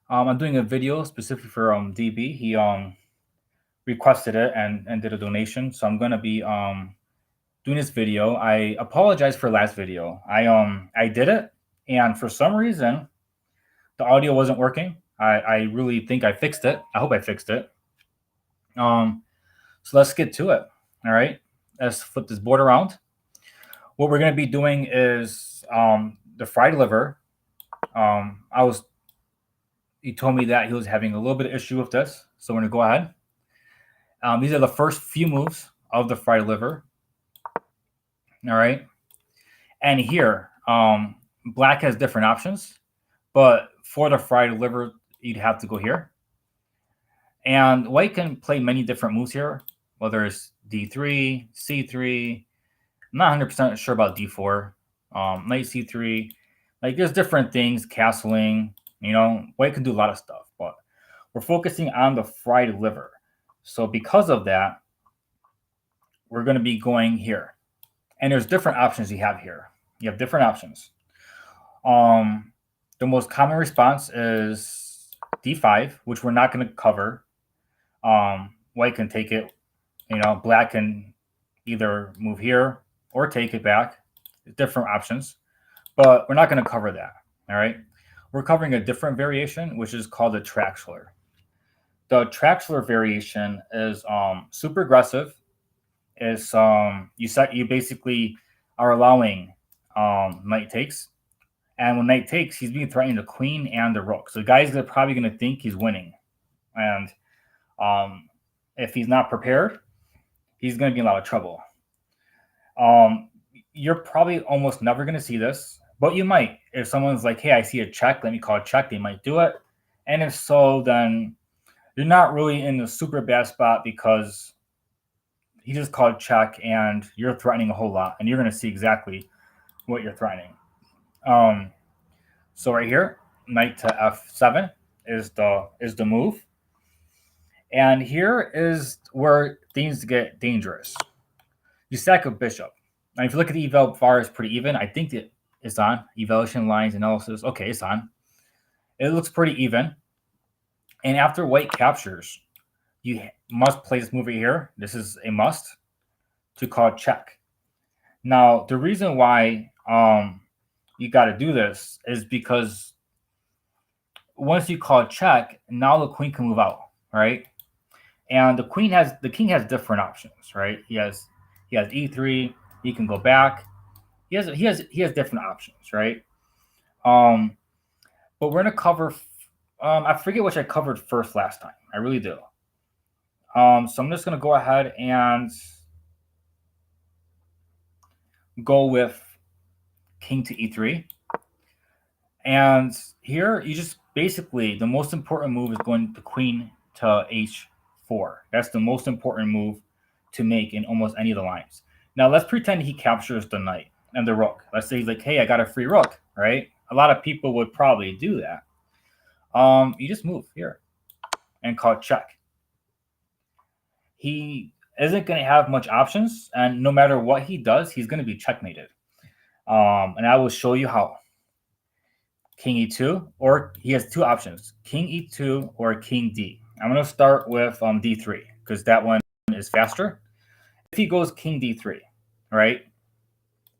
I'm doing a video specifically for DB. He requested it and did a donation, so I'm gonna be doing this video. I apologize for last video. I did it, and for some reason the audio wasn't working. I really think I fixed it. I hope I fixed it. Um, so let's get to it. All right, let's flip this board around. What we're gonna be doing is the fried liver. I was He told me that he was having a little bit of issue with this, so we're gonna go ahead. These are the first few moves of the fried liver. All right, and here, black has different options, but for the fried liver, you'd have to go here. And white can play many different moves here, whether it's D3, C3. I'm not 100% sure about D4, knight C3. Like there's different things, castling. White can do a lot of stuff, but we're focusing on the fried liver. So because of that, we're going to be going here. And there's different options you have here. You have different options. The most common response is D5, which we're not going to cover. White can take it. Black can either move here or take it back. Different options, but we're not going to cover that. All right. We're covering a different variation, which is called the Traxler. The Traxler variation is super aggressive. Is you basically are allowing knight takes, and when knight takes, he's being threatening the queen and the rook. So the guy's probably going to think he's winning, and if he's not prepared, he's going to be in a lot of trouble. You're probably almost never going to see this, but you might. If someone's like, hey, I see a check, let me call a check, they might do it. And if so, then you're not really in a super bad spot because he just called check and you're threatening a whole lot, and you're going to see exactly what you're threatening. So right here, knight to f7 is the move. And here is where things get dangerous. You stack a bishop. Now, if you look at the eval bar, it's pretty even. I think it's on. Evaluation lines analysis. Okay, it's on. It looks pretty even. And after white captures, you must play this move right here. This is a must to call check. Now, the reason why you got to do this is because once you call check, now the queen can move out, right? And the king has different options, right? He has e3. He can go back. He has different options, right? But we're gonna cover. I forget which I covered first last time. I really do. So I'm just gonna go ahead and go with king to e3. And here you just basically the most important move is going the queen to h4. That's the most important move to make in almost any of the lines. Now let's pretend he captures the knight and the rook. Let's say he's like, hey, I got a free rook, right? A lot of people would probably do that. You just move here and call check. He isn't going to have much options, and no matter what he does, he's going to be checkmated. And I will show you how. King e2, or he has two options, king e2 or king d. I'm going to start with d3 because that one is faster. If he goes king d3, right,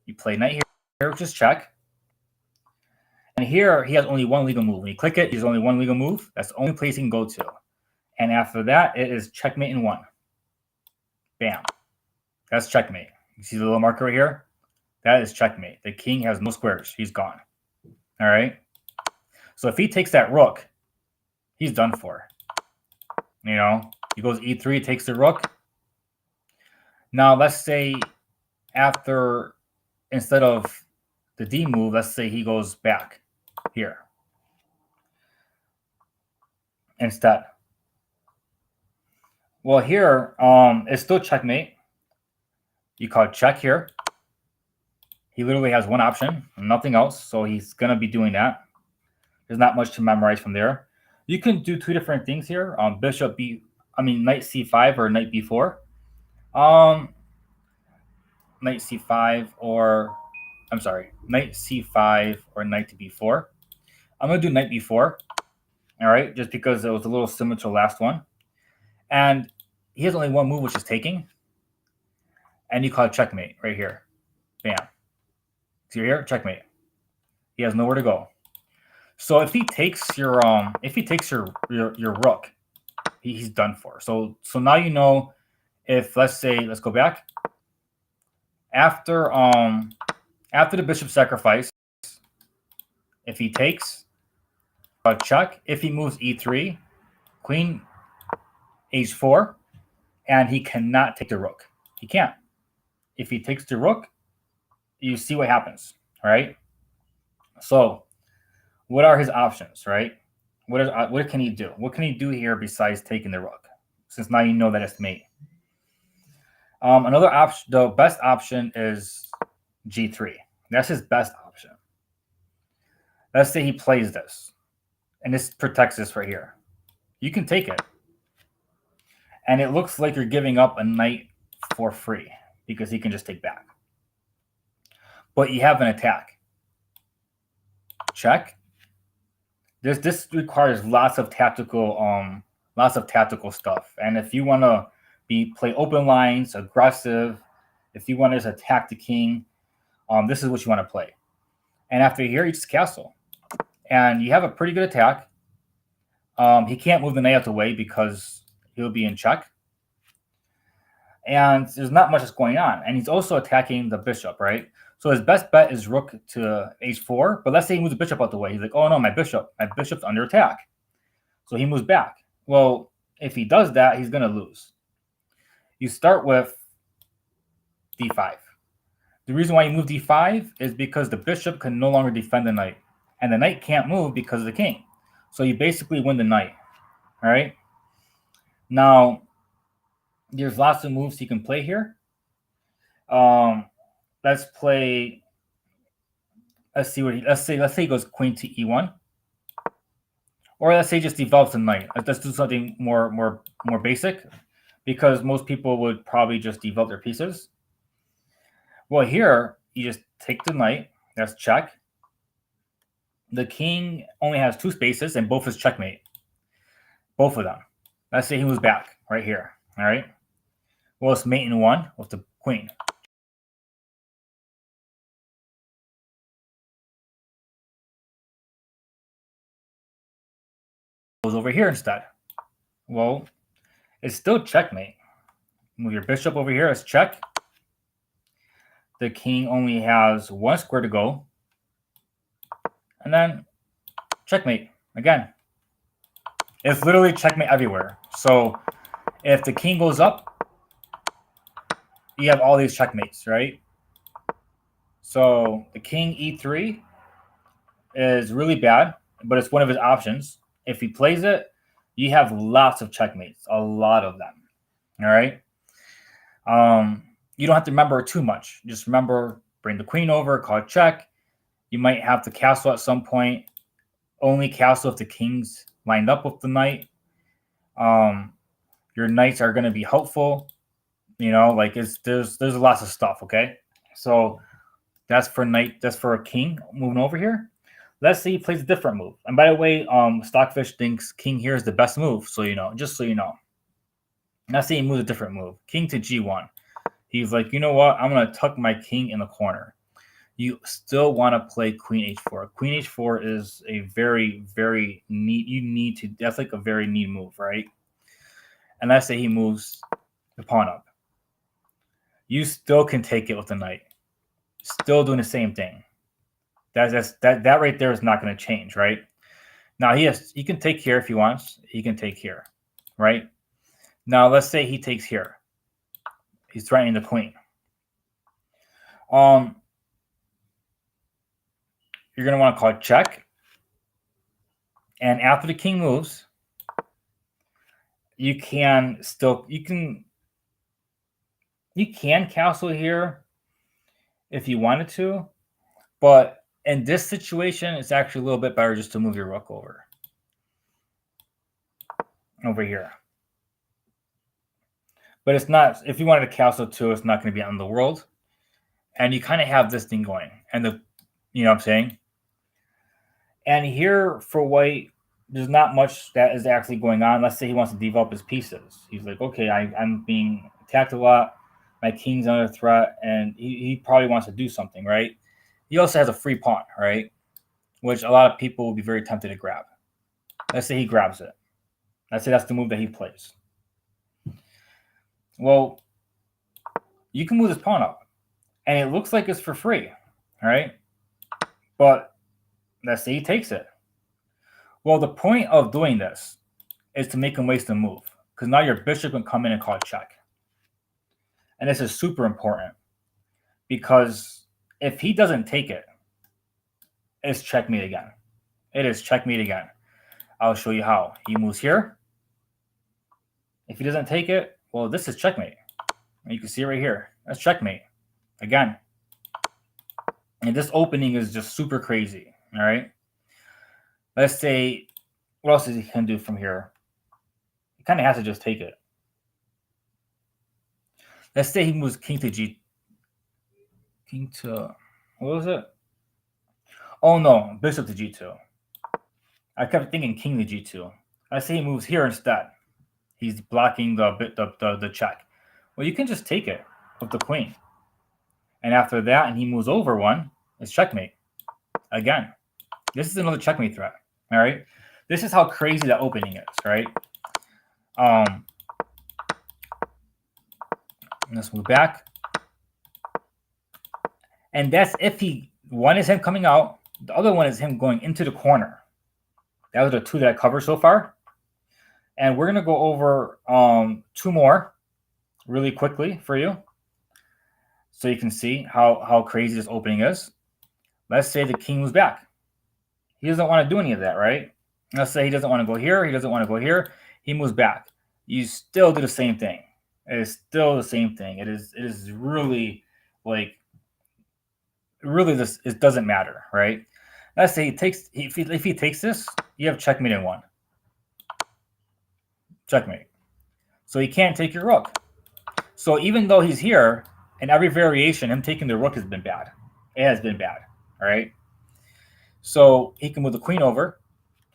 you play knight here, which is check. And here he has only one legal move. When you click it, there's only one legal move. That's the only place he can go to. And after that, it is checkmate in one. Bam. That's checkmate. You see the little marker right here? That is checkmate. The king has no squares. He's gone. All right. So if he takes that rook, he's done for. He goes e3, takes the rook. Now let's say instead of the d move, let's say he goes back here instead. Well, here it's still checkmate. You call check here. He literally has one option, nothing else, so he's gonna be doing that. There's not much to memorize from there. You can do two different things here. Knight c5 or knight b4. Knight c5 or knight c5 or knight to b4. I'm gonna do knight b4. All right, just because it was a little similar to the last one. And he has only one move, which is taking. And you call it checkmate right here. Bam. See here? Checkmate. He has nowhere to go. So if he takes your rook, he's done for. So now you know, if let's go back. After the bishop sacrifice, if he takes a check, if he moves e3, queen h4, and he cannot take the rook. He can't. If he takes the rook, you see what happens, right? So what are his options, right? What can he do? What can he do here besides taking the rook? Since now you know that it's mate. Another option, the best option is g3. That's his best option. Let's say he plays this, and this protects this right here. You can take it, and it looks like you're giving up a knight for free because he can just take back. But you have an attack. Check. This requires lots of tactical stuff, and if you want to play open lines, aggressive, if you want to just attack the king, this is what you want to play. And after here, you just castle, and you have a pretty good attack. He can't move the knight out the way because he'll be in check, and there's not much that's going on. And he's also attacking the bishop, right? So his best bet is rook to h4. But let's say he moves the bishop out the way. He's like, oh no, my bishop's under attack. So he moves back. Well, if he does that, he's going to lose. You start with d5. The reason why you move d5 is because the bishop can no longer defend the knight. And the knight can't move because of the king. So you basically win the knight. All right? Now, there's lots of moves he can play here. Let's see let's say he goes queen to e1. Or let's say he just develops a knight. Let's do something more basic, because most people would probably just develop their pieces. Well, here you just take the knight. That's check. The king only has 2 spaces, and both is checkmate. Both of them. Let's say he moves back right here. All right. Well, it's mate in 1 with the queen. Goes over here instead. Well, it's still checkmate. Move your bishop over here as check. The king only has 1 square to go. And then checkmate again. It's literally checkmate everywhere. So if the king goes up, you have all these checkmates, right? So the king e3 is really bad, but it's one of his options. If he plays it, you have lots of checkmates, a lot of them. All right. You don't have to remember too much. Just remember, bring the queen over, call it check. You might have to castle at some point. Only castle if the king's lined up with the knight. Your knights are going to be helpful. You know, like there's lots of stuff. Okay, so that's for knight. That's for a king moving over here. Let's say he plays a different move. And by the way, Stockfish thinks king here is the best move. So just so you know. Let's say he moves a different move. King to g1. He's like, you know what? I'm going to tuck my king in the corner. You still want to play queen h4. Queen h4 is a very, very neat. That's like a very neat move, right? And let's say he moves the pawn up. You still can take it with the knight. Still doing the same thing. That right there is not going to change, right? Now he can take here if he wants. He can take here, right? Now let's say he takes here. He's threatening the queen. You're going to want to call it check. And after the king moves, you can castle here if you wanted to, but in this situation, it's actually a little bit better just to move your rook over here. But it's not, if you wanted to castle too, it's not going to be out in the world. And you kind of have this thing going. And you know what I'm saying? And here for white, there's not much that is actually going on. Let's say he wants to develop his pieces. He's like, okay, I'm being attacked a lot. My king's under threat, and he probably wants to do something, right? He also has a free pawn, right? Which a lot of people will be very tempted to grab. Let's say he grabs it. Let's say that's the move that he plays. Well, you can move this pawn up, and it looks like it's for free, right? But let's say he takes it. Well, the point of doing this is to make him waste a move, because now your bishop can come in and call check. And this is super important, because if he doesn't take it, it's checkmate again. It is checkmate again. I'll show you how. He moves here. If he doesn't take it, well, this is checkmate. And you can see it right here. That's checkmate. Again. And this opening is just super crazy. All right. Let's say, what else he can do from here? He kind of has to just take it. Let's say he moves king to g. King to, what was it? Oh no, bishop to g2. I kept thinking king to g2. Let's say he moves here instead. He's blocking the check. Well, you can just take it with the queen. And after that, and he moves over one, it's checkmate. Again, this is another checkmate threat. All right. This is how crazy that opening is, right? Let's move back. And that's if one is him coming out, the other one is him going into the corner. That was the two that I covered so far. And we're going to go over two more really quickly for you, so you can see how crazy this opening is. Let's say the king moves back. He doesn't want to do any of that, right? Let's say he doesn't want to go here. He doesn't want to go here. He moves back. You still do the same thing. It is still the same thing. It is really like, really this, it doesn't matter, right? Let's say he takes, if he takes this, you have checkmate in one. Checkmate. So he can't take your rook. So even though he's here, in every variation, him taking the rook has been bad. It has been bad, all right? So he can move the queen over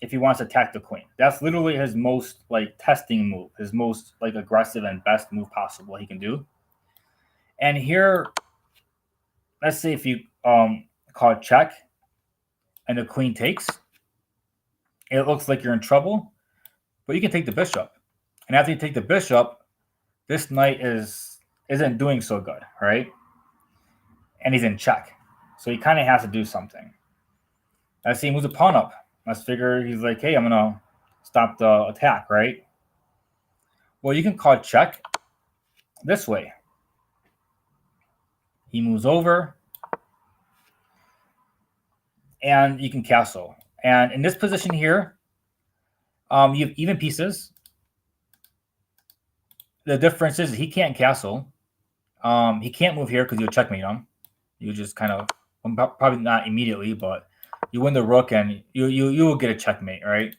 if he wants to attack the queen. That's literally his most like testing move, his most like aggressive and best move possible he can do. And here, let's say if you call check and the queen takes, it looks like you're in trouble, but you can take the bishop. And after you take the bishop, this knight isn't doing so good, right? And he's in check. So he kind of has to do something. Let's see, he moves a pawn up. Let's figure he's like, hey, I'm going to stop the attack, right? Well, you can call check this way. He moves over. And you can castle. And in this position here, you have even pieces. The difference is he can't castle. He can't move here because you'll checkmate him. You just kind of, probably not immediately, but you win the rook and you will get a checkmate, right?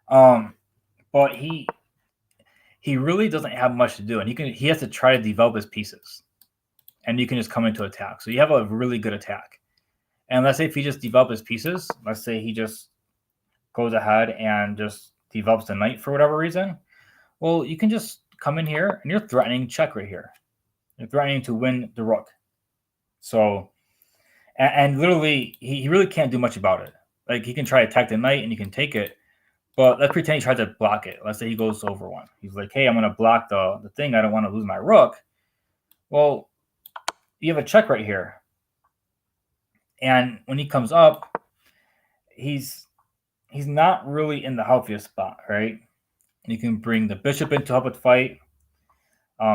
But he really doesn't have much to do, and he has to try to develop his pieces, and you can just come into attack. So you have a really good attack. And let's say if he just develops his pieces, let's say he just goes ahead and just develops the knight for whatever reason. Well, you can just come in here and you're threatening check right here. You're threatening to win the rook. So, and literally, he really can't do much about it. Like, he can try to attack the knight and you can take it, but let's pretend he tries to block it. Let's say he goes over one. He's like, hey, I'm going to block the thing. I don't want to lose my rook. Well, you have a check right here. And when he comes up, he's not really in the healthiest spot, right? You can bring the bishop in to help with the fight.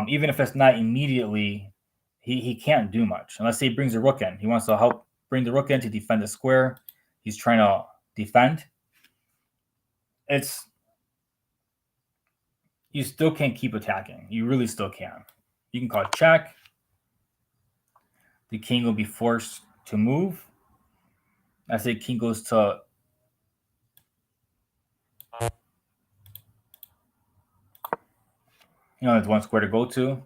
Even if it's not immediately, he can't do much. Unless he brings the rook in. He wants to help bring the rook in to defend the square. He's trying to defend. You still can't keep attacking. You really still can. You can call check. The king will be forced to move. I say king goes to, there's one square to go to.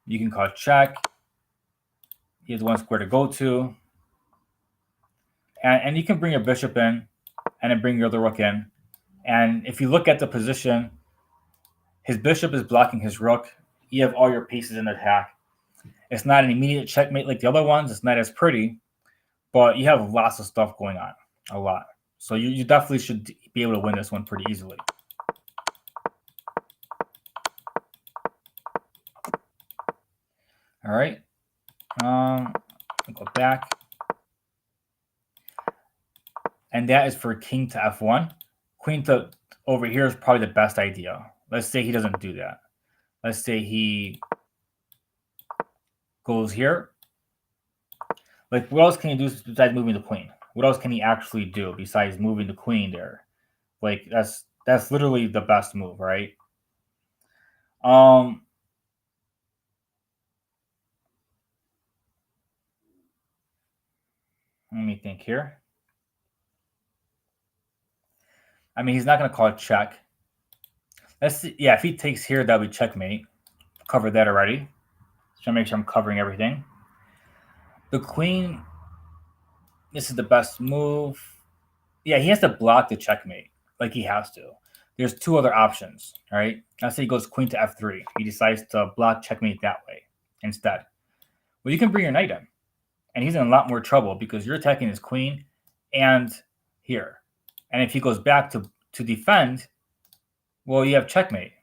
You can call check. He has one square to go to. And you can bring your bishop in. and then bring your other rook in. And if you look at the position, his bishop is blocking his rook. You have all your pieces in attack. It's not an immediate checkmate like the other ones. It's not as pretty, but you have lots of stuff going on, a lot. So you definitely should be able to win this one pretty easily. All right. I'll go back. And that is for king to f1. Queen to over here is probably the best idea. Let's say he doesn't do that. Let's say he goes here. Like, what else can he do besides moving the queen? What else can he actually do besides moving the queen there? Like, that's literally the best move, right? Let me think here. I mean, he's not going to call it check. Let's see. Yeah, if he takes here, that'll be checkmate. Covered that already. Just trying to make sure I'm covering everything. The queen, this is the best move. Yeah, he has to block the checkmate. Like, he has to. There's two other options, right? Let's say he goes queen to f3. He decides to block checkmate that way instead. Well, you can bring your knight in. And he's in a lot more trouble because you're attacking his queen and here. And if he goes back to defend, well, you have checkmate.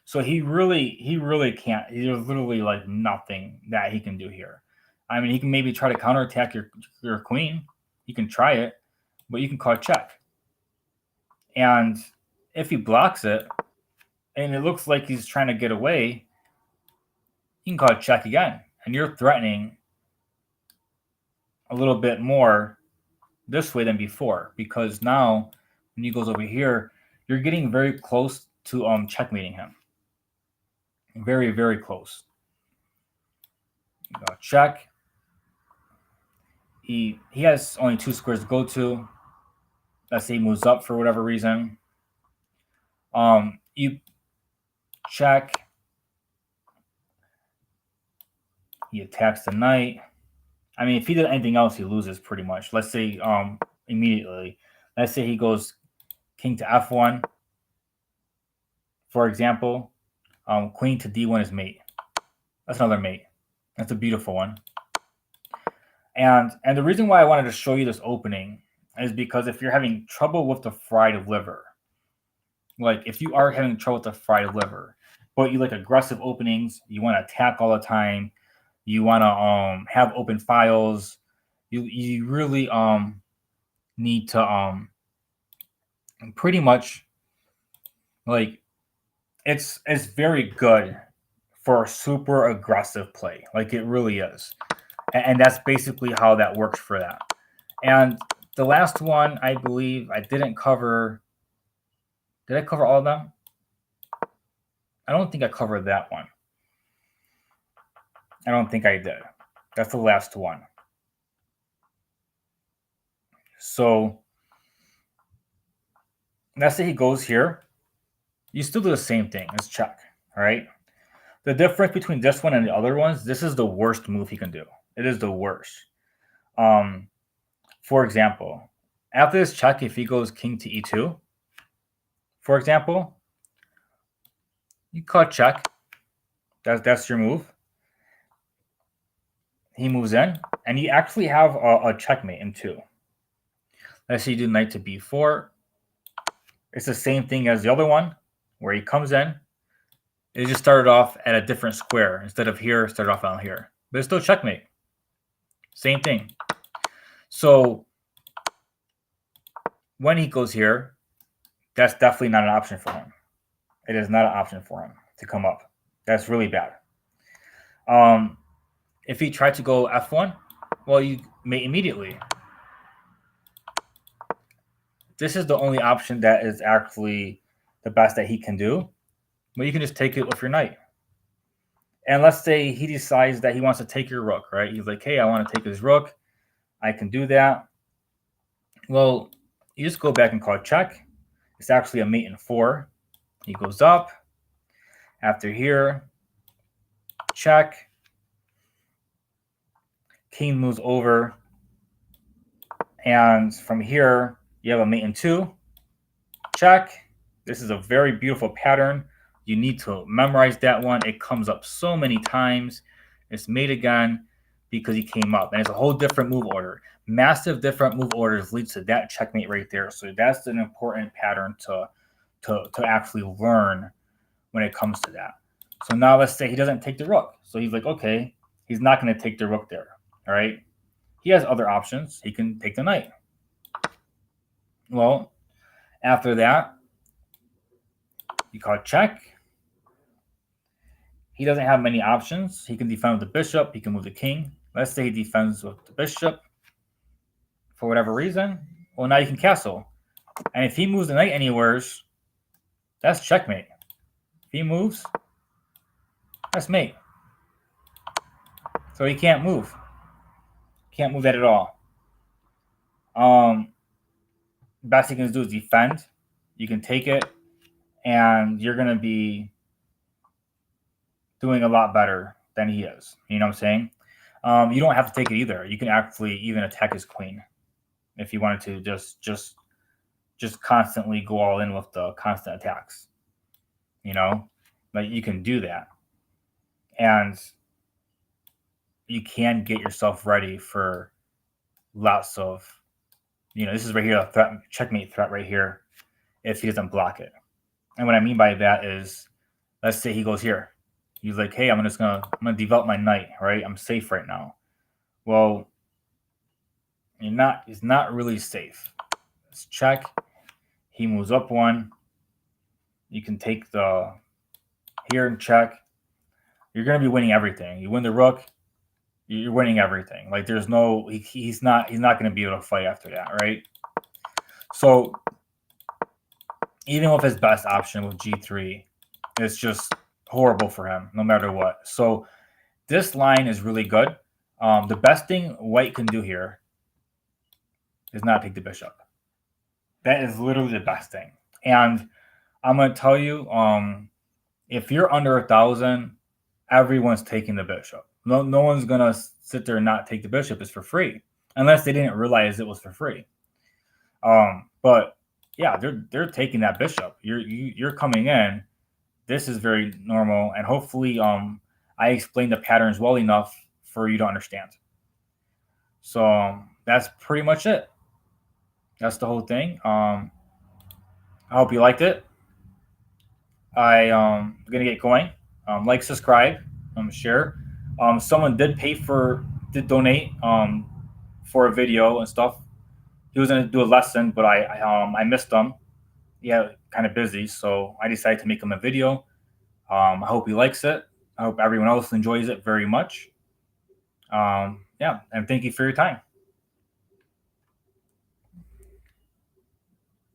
So he really can't. There's literally like nothing that he can do here. I mean, he can maybe try to counterattack your queen. You can try it, but you can call check. And if he blocks it, and it looks like he's trying to get away, you can call check again. And you're threatening a little bit more this way than before, because now when he goes over here, you're getting very close to checkmating him. Very, very close. Check. He has only 2 squares to go to. Let's say he moves up for whatever reason. You check. He attacks the knight. I mean, if he did anything else, he loses pretty much. Let's say immediately. Let's say he goes king to f1, for example. Queen to d1 is mate. That's another mate. That's a beautiful one. And the reason why I wanted to show you this opening is because if you're having trouble with the fried liver, like if you are having trouble with the fried liver, but you like aggressive openings, you want to attack all the time, you want to have open files, you really need to pretty much, like, it's very good for a super aggressive play. Like, it really is. And that's basically how that works for that. And the last one, I believe I didn't cover. Did I cover all of them? I don't think I covered that one. I don't think I did. That's the last one. So let's say he goes here. You still do the same thing. Let's check. All right. The difference between this one and the other ones, this is the worst move he can do. It is the worst. For example, after this check, if he goes king to e2, for example, you call check. That's your move. He moves in, and you actually have a checkmate in 2. Let's say you do knight to b4. It's the same thing as the other one, where he comes in. It just started off at a different square. Instead of here, started off out here. But it's still checkmate. Same thing. So when he goes here, that's definitely not an option for him. It is not an option for him to come up. That's really bad. If he tried to go f1, well, you mate immediately. This is the only option that is actually the best that he can do. But you can just take it with your knight. And let's say he decides that he wants to take your rook, right? He's like, hey, I want to take his rook. I can do that. Well, you just go back and call check. It's actually a mate in 4. He goes up. After here, check. King moves over. And from here, You have a mate in 2. Check. This is a very beautiful pattern. You need to memorize that one. It comes up so many times. It's mate again because he came up. And it's a whole different move order. Massive different move orders leads to that checkmate right there. So that's an important pattern to actually learn when it comes to that. So now let's say he doesn't take the rook. So he's like, okay, he's not going to take the rook there. All right. He has other options. He can take the knight. Well, after that, you call check. He doesn't have many options. He can defend with the bishop. He can move the king. Let's say he defends with the bishop for whatever reason. Well, now you can castle. And if he moves the knight anywheres, that's checkmate. If he moves, that's mate. So he can't move. Can't move that at all. Best he can do is defend. You can take it, and you're going to be doing a lot better than he is. You know what I'm saying? You don't have to take it either. You can actually even attack his queen if you wanted to. Just constantly go all in with the constant attacks. You know, like you can do that, and you can get yourself ready for lots of. This is right here, a threat, checkmate threat right here, if he doesn't block it. And what I mean by that is, let's say he goes here. He's like, hey, I'm gonna develop my knight, right? I'm safe right now. Well, he's not really safe. Let's check. He moves up 1. You can take the here and check. You're gonna be winning everything. You win the rook, you're winning everything. Like there's no he's not gonna be able to fight after that, right? So even with his best option with G3, it's just horrible for him no matter what. So this line is really good. The best thing white can do here is not take the bishop. That is literally the best thing. And I'm going to tell you, if you're under 1,000, everyone's taking the bishop. No one's going to sit there and not take the bishop. It's for free, unless they didn't realize it was for free. But yeah, they're taking that bishop. You're coming in. This is very normal, and hopefully, I explained the patterns well enough for you to understand. So that's pretty much it. That's the whole thing. I hope you liked it. I'm gonna get going. Like, subscribe, share. Someone did donate for a video and stuff. He was gonna do a lesson, but I missed him. Yeah, kind of busy, so I decided to make him a video. I hope he likes it. I hope everyone else enjoys it very much. Yeah, and thank you for your time.